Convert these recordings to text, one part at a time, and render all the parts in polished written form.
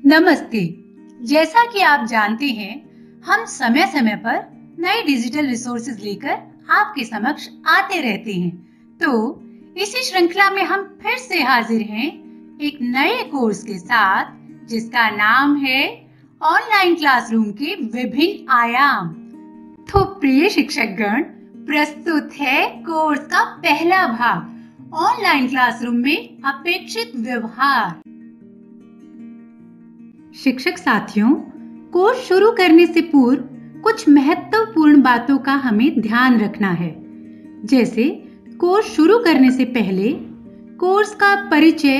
नमस्ते। जैसा कि आप जानते हैं, हम समय समय पर नए डिजिटल रिसोर्सेज लेकर आपके समक्ष आते रहते हैं। तो इसी श्रृंखला में हम फिर से हाजिर हैं एक नए कोर्स के साथ, जिसका नाम है ऑनलाइन क्लासरूम के विभिन्न आयाम। तो प्रिय शिक्षकगण, प्रस्तुत है कोर्स का पहला भाग, ऑनलाइन क्लासरूम में अपेक्षित व्यवहार। शिक्षक साथियों, कोर्स शुरू करने से पूर्व कुछ महत्वपूर्ण बातों का हमें ध्यान रखना है। जैसे कोर्स शुरू करने से पहले कोर्स का परिचय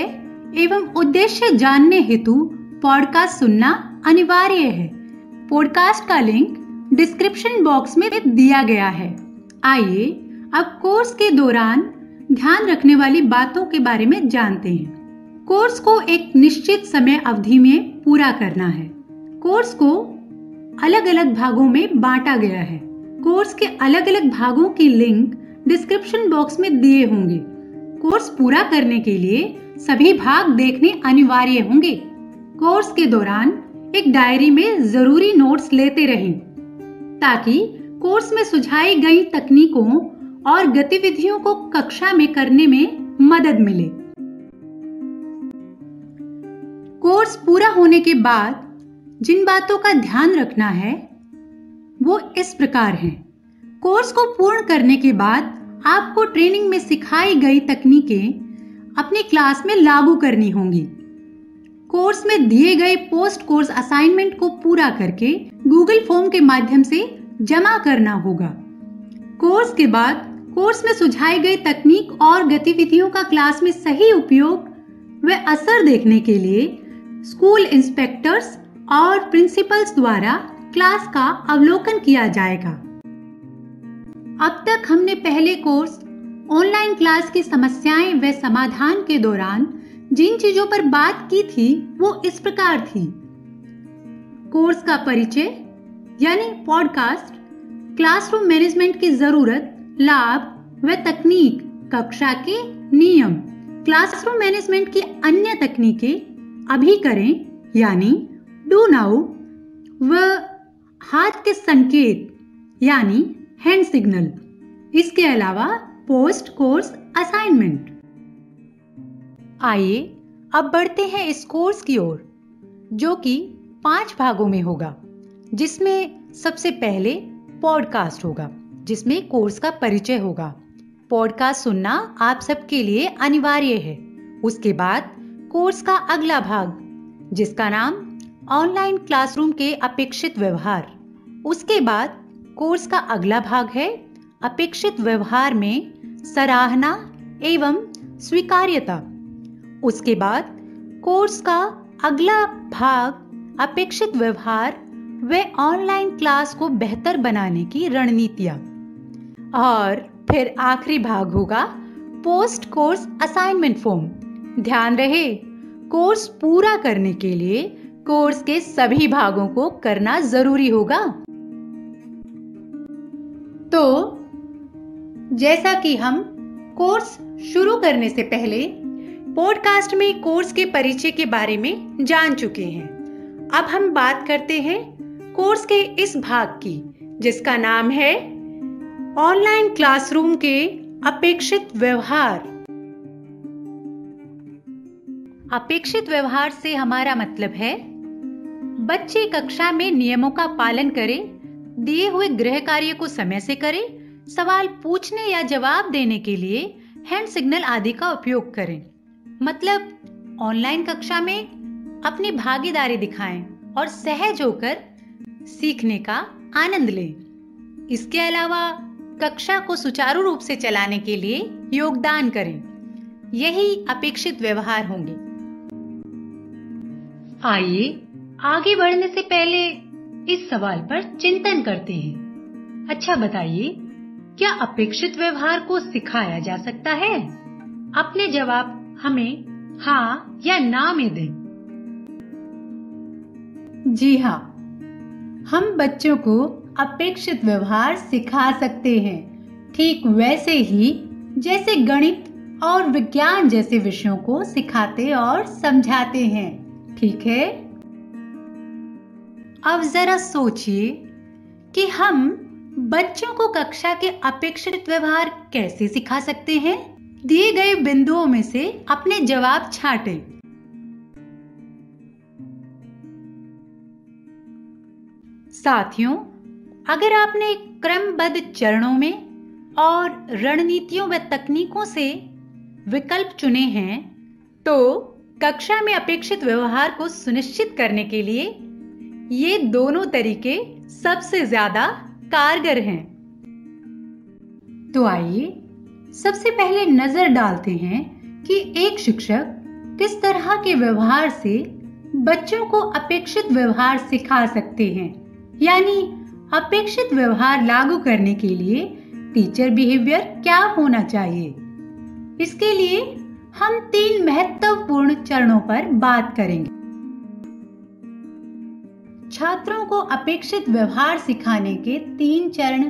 एवं उद्देश्य जानने हेतु पॉडकास्ट सुनना अनिवार्य है। पॉडकास्ट का लिंक डिस्क्रिप्शन बॉक्स में दिया गया है। आइए अब कोर्स के दौरान ध्यान रखने वाली बातों के बारे में जानते हैं। कोर्स को एक निश्चित समय अवधि में पूरा करना है। कोर्स को अलग अलग भागों में बांटा गया है। कोर्स के अलग अलग भागों की लिंक डिस्क्रिप्शन बॉक्स में दिए होंगे। कोर्स पूरा करने के लिए सभी भाग देखने अनिवार्य होंगे। कोर्स के दौरान एक डायरी में जरूरी नोट्स लेते रहें, ताकि कोर्स में सुझाई गई तकनीकों और गतिविधियों को कक्षा में करने में मदद मिले। कोर्स पूरा होने के बाद जिन बातों का ध्यान रखना है वो इस प्रकार हैं। कोर्स को पूर्ण करने के बाद आपको ट्रेनिंग में सिखाई गई तकनीकें अपनी क्लास में लागू करनी होंगी। कोर्स में दिए गए पोस्ट कोर्स असाइनमेंट को पूरा करके गूगल फॉर्म के माध्यम से जमा करना होगा। कोर्स के बाद कोर्स में सुझाई गई तकनीक और गतिविधियों का क्लास में सही उपयोग व असर देखने के लिए स्कूल इंस्पेक्टर्स और प्रिंसिपल्स द्वारा क्लास का अवलोकन किया जाएगा। अब तक हमने पहले कोर्स ऑनलाइन क्लास की समस्याएं व समाधान के दौरान जिन चीजों पर बात की थी वो इस प्रकार थी। कोर्स का परिचय यानी पॉडकास्ट, क्लासरूम मैनेजमेंट की जरूरत, लाभ व तकनीक, कक्षा के नियम, क्लासरूम मैनेजमेंट की अन्य तकनीकें, अभी करें यानी डू नाउ व हाथ के संकेत यानी हैंड सिग्नल। इसके अलावा पोस्ट कोर्स असाइनमेंट। आइए अब बढ़ते हैं इस कोर्स की ओर, जो कि 5 भागों में होगा, जिसमें सबसे पहले पॉडकास्ट होगा, जिसमें कोर्स का परिचय होगा। पॉडकास्ट सुनना आप सबके लिए अनिवार्य है। उसके बाद कोर्स का अगला भाग, जिसका नाम ऑनलाइन क्लासरूम के अपेक्षित व्यवहार। उसके बाद कोर्स का अगला भाग है अपेक्षित व्यवहार में सराहना एवं स्वीकार्यता। उसके बाद कोर्स का अगला भाग अपेक्षित व्यवहार व ऑनलाइन क्लास को बेहतर बनाने की रणनीतियां। और फिर आखिरी भाग होगा पोस्ट कोर्स असाइनमेंट फॉर्म। ध्यान रहे, कोर्स पूरा करने के लिए कोर्स के सभी भागों को करना जरूरी होगा। तो जैसा कि हम कोर्स शुरू करने से पहले पॉडकास्ट में कोर्स के परिचय के बारे में जान चुके हैं, अब हम बात करते हैं कोर्स के इस भाग की, जिसका नाम है ऑनलाइन क्लासरूम के अपेक्षित व्यवहार। अपेक्षित व्यवहार से हमारा मतलब है बच्चे कक्षा में नियमों का पालन करें, दिए हुए गृह कार्य को समय से करें, सवाल पूछने या जवाब देने के लिए हैंड सिग्नल आदि का उपयोग करें। मतलब ऑनलाइन कक्षा में अपनी भागीदारी दिखाएं और सहज होकर सीखने का आनंद लें। इसके अलावा कक्षा को सुचारू रूप से चलाने के लिए योगदान करें। यही अपेक्षित व्यवहार होंगे। आइए आगे बढ़ने से पहले इस सवाल पर चिंतन करते हैं। अच्छा बताइए, क्या अपेक्षित व्यवहार को सिखाया जा सकता है? अपने जवाब हमें हाँ या ना में दें। जी हाँ, हम बच्चों को अपेक्षित व्यवहार सिखा सकते हैं, ठीक वैसे ही जैसे गणित और विज्ञान जैसे विषयों को सिखाते और समझाते हैं। ठीक है, अब जरा सोचिए कि हम बच्चों को कक्षा के अपेक्षित व्यवहार कैसे सिखा सकते हैं। दिए गए बिंदुओं में से अपने जवाब छांटें। साथियों, अगर आपने क्रमबद्ध चरणों में और रणनीतियों व तकनीकों से विकल्प चुने हैं, तो कक्षा में अपेक्षित व्यवहार को सुनिश्चित करने के लिए ये दोनों तरीके सबसे ज्यादा कारगर हैं। तो आइए सबसे पहले नजर डालते हैं कि एक शिक्षक किस तरह के व्यवहार से बच्चों को अपेक्षित व्यवहार सिखा सकते हैं। यानी अपेक्षित व्यवहार लागू करने के लिए टीचर बिहेवियर क्या होना चाहिए। इसके लिए हम 3 महत्वपूर्ण चरणों पर बात करेंगे। छात्रों को अपेक्षित व्यवहार सिखाने के 3 चरण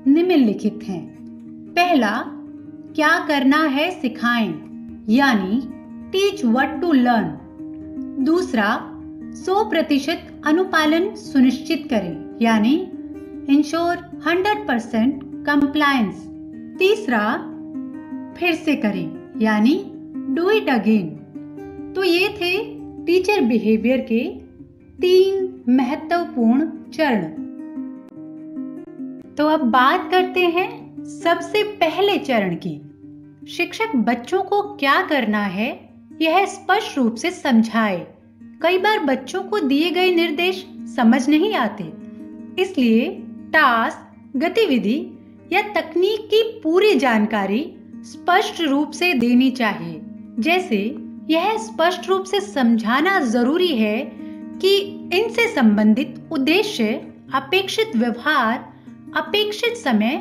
निम्नलिखित हैं। पहला, क्या करना है सिखाएं, यानी टीच व्हाट टू लर्न। दूसरा, 100% अनुपालन सुनिश्चित करें, यानी इंश्योर 100% कंप्लायंस। तीसरा, फिर से करें, यानी डू इट अगेन। तो ये थे टीचर बिहेवियर के 3 महत्वपूर्ण चरण। तो अब बात करते हैं सबसे पहले चरण की। शिक्षक बच्चों को क्या करना है यह स्पष्ट रूप से समझाए। कई बार बच्चों को दिए गए निर्देश समझ नहीं आते, इसलिए टास्क, गतिविधि या तकनीक की पूरी जानकारी स्पष्ट रूप से देनी चाहिए। जैसे यह स्पष्ट रूप से समझाना जरूरी है कि इनसे संबंधित उद्देश्य, अपेक्षित व्यवहार, अपेक्षित समय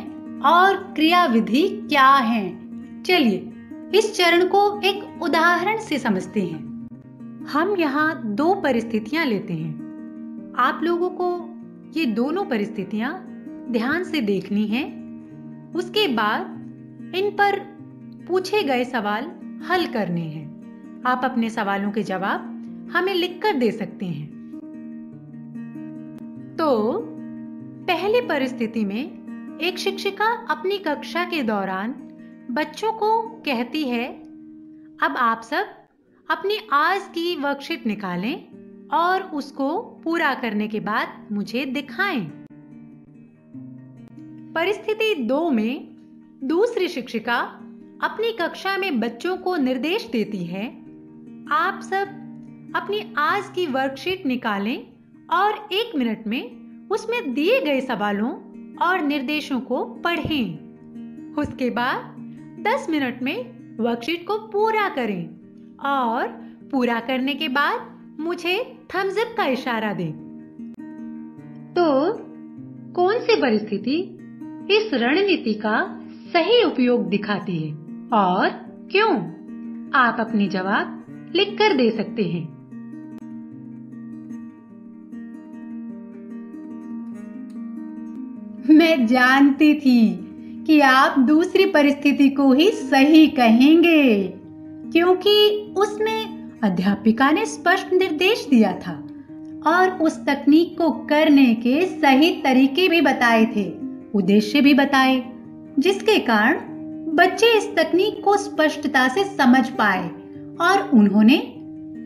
और क्रियाविधि क्या हैं। चलिए इस चरण को एक उदाहरण से समझते हैं। हम यहाँ 2 परिस्थितियां लेते हैं। आप लोगों को ये दोनों परिस्थितियां ध्यान से देखनी हैं। उसके बाद इन पर पूछे गए सवाल हल करने हैं। आप अपने सवालों के जवाब हमें लिखकर दे सकते हैं। तो पहली परिस्थिति में एक शिक्षिका अपनी कक्षा के दौरान बच्चों को कहती है, अब आप सब अपनी आज की वर्कशीट निकालें और उसको पूरा करने के बाद मुझे दिखाएं। परिस्थिति 2 में दूसरी शिक्षिका अपनी कक्षा में बच्चों को निर्देश देती है, आप सब अपनी आज की वर्कशीट निकालें और 1 मिनट में उसमें दिए गए सवालों और निर्देशों को पढ़ें। उसके बाद 10 मिनट में वर्कशीट को पूरा करें और पूरा करने के बाद मुझे थम्स अप का इशारा दें। तो कौन सी परिस्थिति इस रणनीति का सही उपयोग दिखाती है और क्यों? आप अपने जवाब लिखकर दे सकते हैं। मैं जानती थी कि आप दूसरी परिस्थिति को ही सही कहेंगे, क्योंकि उसमें अध्यापिका ने स्पष्ट निर्देश दिया था और उस तकनीक को करने के सही तरीके भी बताए थे, उद्देश्य भी बताए, जिसके कारण बच्चे इस तकनीक को स्पष्टता से समझ पाए और उन्होंने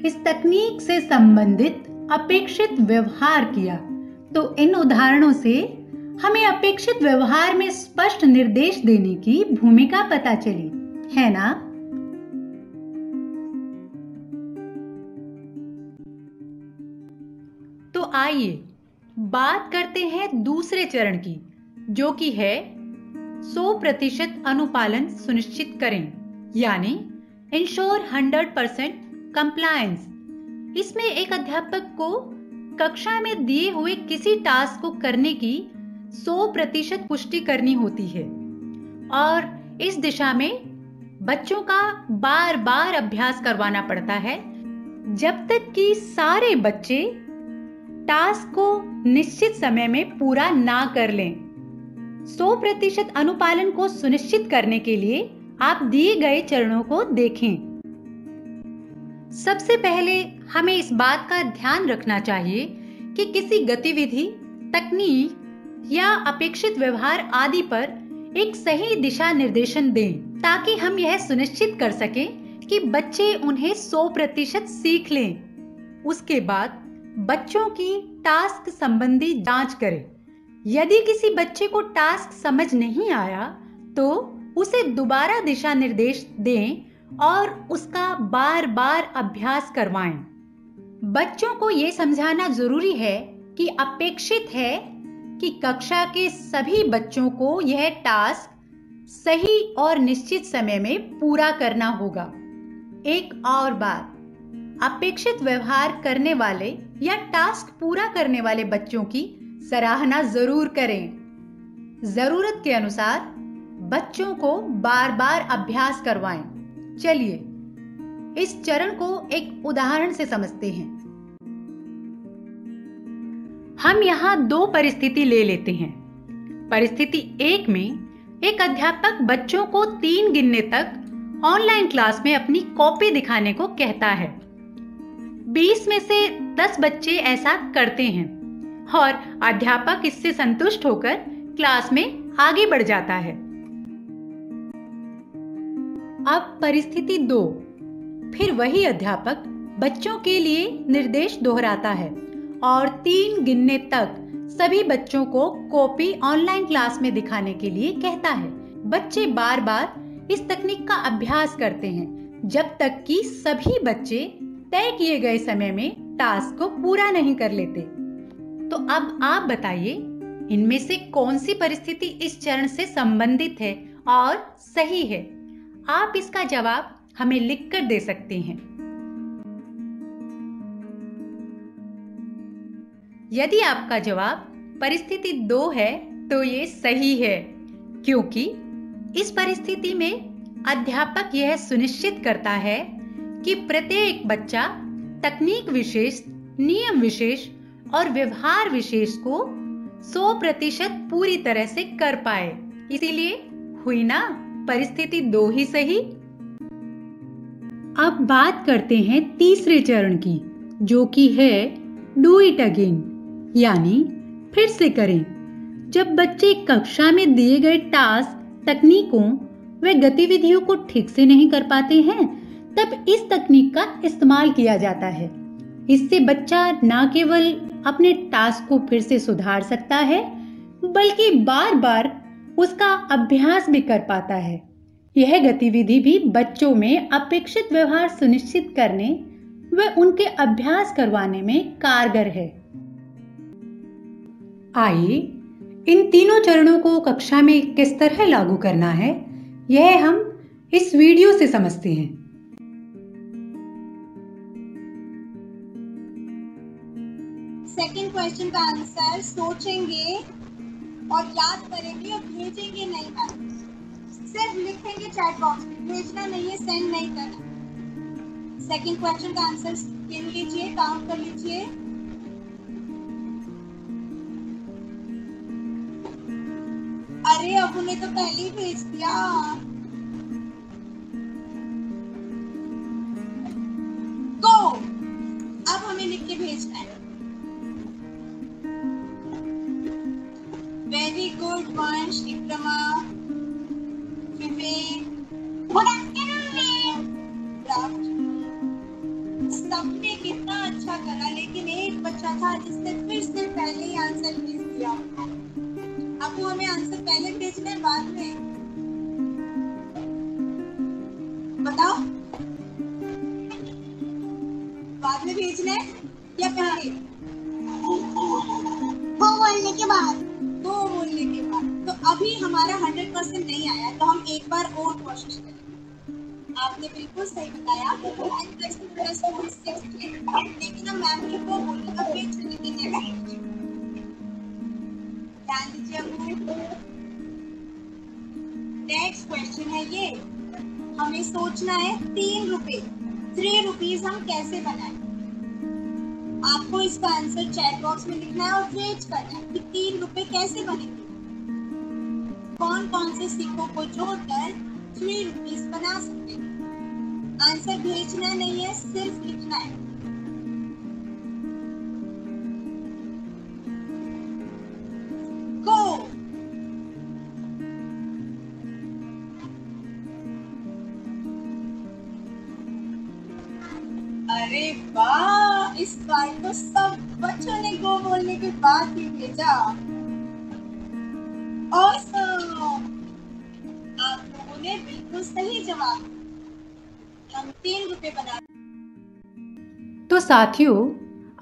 इस तकनीक से संबंधित अपेक्षित व्यवहार किया। तो इन उदाहरणों से हमें अपेक्षित व्यवहार में स्पष्ट निर्देश देने की भूमिका पता चली, है ना? तो आइए बात करते हैं दूसरे चरण की, जो कि है 100% अनुपालन सुनिश्चित करें, यानी इंश्योर 100% कंप्लायंस। इसमें एक अध्यापक को कक्षा में दिए हुए किसी टास्क को करने की 100% पुष्टि करनी होती है और इस दिशा में बच्चों का बार बार अभ्यास करवाना पड़ता है जब तक कि सारे बच्चे टास्क को निश्चित समय में पूरा ना कर लें। 100% अनुपालन को सुनिश्चित करने के लिए आप दिए गए चरणों को देखें। सबसे पहले हमें इस बात का ध्यान रखना चाहिए कि किसी गतिविधि, तकनीक या अपेक्षित व्यवहार आदि पर एक सही दिशा निर्देशन दें, ताकि हम यह सुनिश्चित कर सकें कि बच्चे उन्हें 100% सीख लें। उसके बाद बच्चों की टास्क संबंधी जांच करें। यदि किसी बच्चे को टास्क समझ नहीं आया तो उसे दोबारा दिशा निर्देश दें और उसका बार बार अभ्यास करवाएं। बच्चों को यह समझाना जरूरी है कि अपेक्षित है कि कक्षा के सभी बच्चों को यह टास्क सही और निश्चित समय में पूरा करना होगा। एक और बात, अपेक्षित व्यवहार करने वाले या टास्क पूरा करने वाले बच्चों की सराहना जरूर करें। जरूरत के अनुसार बच्चों को बार बार अभ्यास करवाएं। चलिए इस चरण को एक उदाहरण से समझते हैं। हम यहाँ 2 परिस्थिति ले लेते हैं। परिस्थिति 1 में एक अध्यापक बच्चों को 3 गिनने तक ऑनलाइन क्लास में अपनी कॉपी दिखाने को कहता है। 20 में से 10 बच्चे ऐसा करते हैं और अध्यापक इससे संतुष्ट होकर क्लास में आगे बढ़ जाता है। अब परिस्थिति 2, फिर वही अध्यापक बच्चों के लिए निर्देश दोहराता है और 3 गिनने तक सभी बच्चों को कॉपी ऑनलाइन क्लास में दिखाने के लिए कहता है। बच्चे बार बार इस तकनीक का अभ्यास करते हैं जब तक कि सभी बच्चे तय किए गए समय में टास्क को पूरा नहीं कर लेते। तो अब आप बताइए, इनमें से कौन सी परिस्थिति इस चरण से संबंधित है और सही है? आप इसका जवाब हमें लिखकर दे सकते हैं। यदि आपका जवाब परिस्थिति 2 है तो ये सही है, क्योंकि इस परिस्थिति में अध्यापक यह सुनिश्चित करता है कि प्रत्येक बच्चा तकनीक विशेष, नियम विशेष और व्यवहार विशेष को 100% पूरी तरह से कर पाए। इसीलिए हुई ना परिस्थिति 2 ही सही। अब बात करते हैं तीसरे चरण की, जो कि है डू इट अगेन, यानी फिर से करें। जब बच्चे कक्षा में दिए गए टास्क, तकनीकों व गतिविधियों को ठीक से नहीं कर पाते हैं, तब इस तकनीक का इस्तेमाल किया जाता है। इससे बच्चा न केवल अपने टास्क को फिर से सुधार सकता है, बल्कि बार बार उसका अभ्यास भी कर पाता है। यह गतिविधि भी बच्चों में अपेक्षित व्यवहार सुनिश्चित करने व उनके अभ्यास करवाने में कारगर है। आइए इन तीनों चरणों को कक्षा में किस तरह लागू करना है, यह हम इस वीडियो से समझते हैं। सेकंड क्वेश्चन का आंसर सोचेंगे और याद करेंगे और भेजेंगे नहीं मैम, सिर्फ लिखेंगे चैट बॉक्स में, भेजना नहीं है, सेंड नहीं करना। सेकंड क्वेश्चन का आंसर गिन लीजिए, काउंट कर लीजिए। अरे अब उन्हें तो पहले ही भेज दिया। गो, अब हमें लिख के भेजना है। वेरी गुड वंश, विक्रमा, विवेक, गुड आफ्टरनून। सबने कितना अच्छा करा, लेकिन एक बच्चा था जिसने फिर से पहले ही आंसर भेज दिया। अब वो हमें आंसर पहले भेजना है बाद में? बताओ, बाद में भेजना है या पहले? वो बोलने के बाद। वो बोलने के बाद। तो अभी हमारा 100% नहीं आया, तो हम एक बार और कोशिश करेंगे। आपने बिल्कुल सही बताया, लेकिन हम मैम की को बोलेगा फिर चलेंगे। ध्यान दीजिए। नेक्स्ट क्वेश्चन है ये, हमें सोचना है 3 रुपए, 3 रुपीज हम कैसे बनाएं। आपको इसका आंसर चैट बॉक्स में लिखना है और रेट करना है कि 3 रुपए कैसे बनेंगे। कौन कौन से सिक्कों को जोड़कर 3 रुपीज बना सकते हैं। आंसर भेजना नहीं है, सिर्फ लिखना है। अरे वाह, इस बार तो सब बच्चों ने गो बोलने के बाद ही भेजा। ऑसम, आप लोगों ने बिल्कुल सही जवाब दिया। हम 3 रुपए बना। तो साथियों,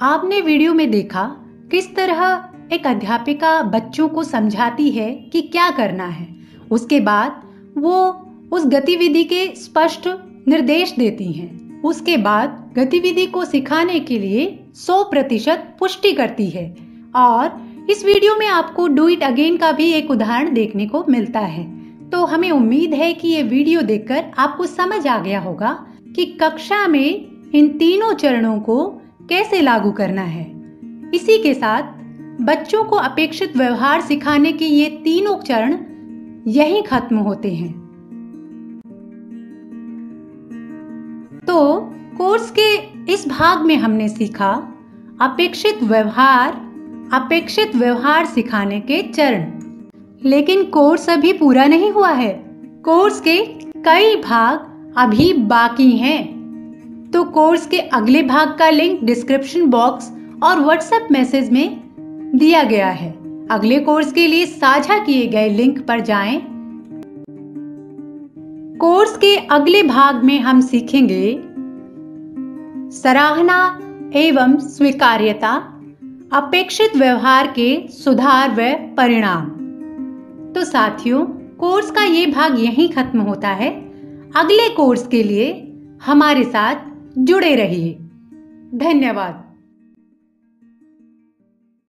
आपने वीडियो में देखा किस तरह एक अध्यापिका बच्चों को समझाती है कि क्या करना है। उसके बाद वो उस गतिविधि के स्पष्ट निर्देश देती हैं। उसके बाद गतिविधि को सिखाने के लिए 100% पुष्टि करती है। और इस वीडियो में आपको डू इट अगेन का भी एक उदाहरण देखने को मिलता है। तो हमें उम्मीद है कि ये वीडियो देखकर आपको समझ आ गया होगा कि कक्षा में इन तीनों चरणों को कैसे लागू करना है। इसी के साथ बच्चों को अपेक्षित व्यवहार सिखाने के ये तीनों चरण यहीं खत्म होते हैं। तो कोर्स के इस भाग में हमने सीखा अपेक्षित व्यवहार सिखाने के चरण। लेकिन कोर्स अभी पूरा नहीं हुआ है। कोर्स के कई भाग अभी बाकी हैं। तो कोर्स के अगले भाग का लिंक डिस्क्रिप्शन बॉक्स और व्हाट्सएप मैसेज में दिया गया है। अगले कोर्स के लिए साझा किए गए लिंक पर जाएं। कोर्स के अगले भाग में हम सीखेंगे सराहना एवं स्वीकार्यता, अपेक्षित व्यवहार के सुधार व परिणाम। तो साथियों, कोर्स का ये भाग यहीं खत्म होता है। अगले कोर्स के लिए हमारे साथ जुड़े रहिए। धन्यवाद।